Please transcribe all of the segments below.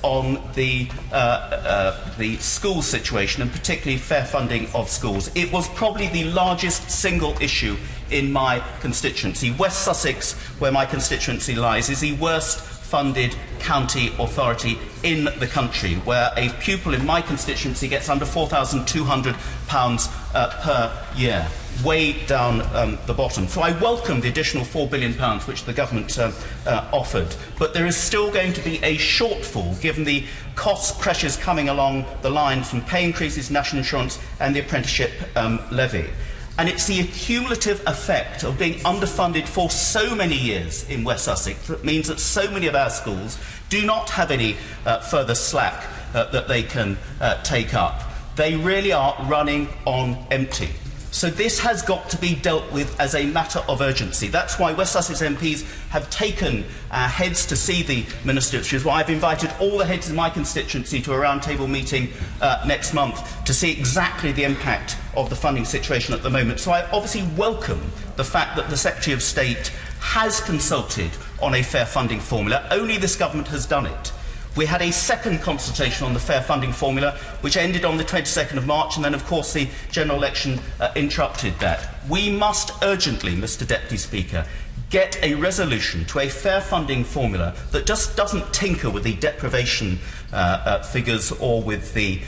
on the school situation, and particularly fair funding of schools. It was probably the largest single issue in my constituency. West Sussex, where my constituency lies, is the worst funded county authority in the country, where a pupil in my constituency gets under £4,200 per year, way down the bottom. So I welcome the additional £4 billion which the government offered, but there is still going to be a shortfall given the cost pressures coming along the line from pay increases, national insurance and the apprenticeship levy. And it's the accumulative effect of being underfunded for so many years in West Sussex that means that so many of our schools do not have any further slack that they can take up. They really are running on empty. So this has got to be dealt with as a matter of urgency. That's why West Sussex MPs have taken our heads to see the Minister, which is why I've invited all the heads in my constituency to a roundtable meeting next month to see exactly the impact of the funding situation at the moment. So I obviously welcome the fact that the Secretary of State has consulted on a fair funding formula. Only this government has done it. We had a second consultation on the fair funding formula, which ended on the 22nd of March, and then, of course, the general election interrupted that. We must urgently, Mr Deputy Speaker, get a resolution to a fair funding formula that just doesn't tinker with the deprivation figures or with the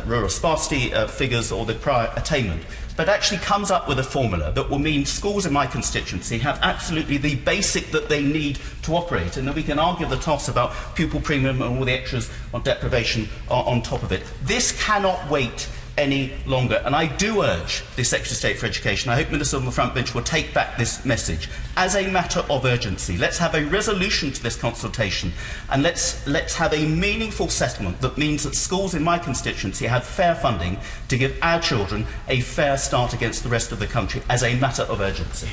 rural sparsity figures or the prior attainment, but actually comes up with a formula that will mean schools in my constituency have absolutely the basic that they need to operate, and then we can argue the toss about pupil premium and all the extras on deprivation on top of it. This cannot wait any longer, and I do urge the Secretary of State for Education, I hope Minister on the front bench will take back this message as a matter of urgency. Let's have a resolution to this consultation, and let's have a meaningful settlement that means that schools in my constituency have fair funding to give our children a fair start against the rest of the country as a matter of urgency.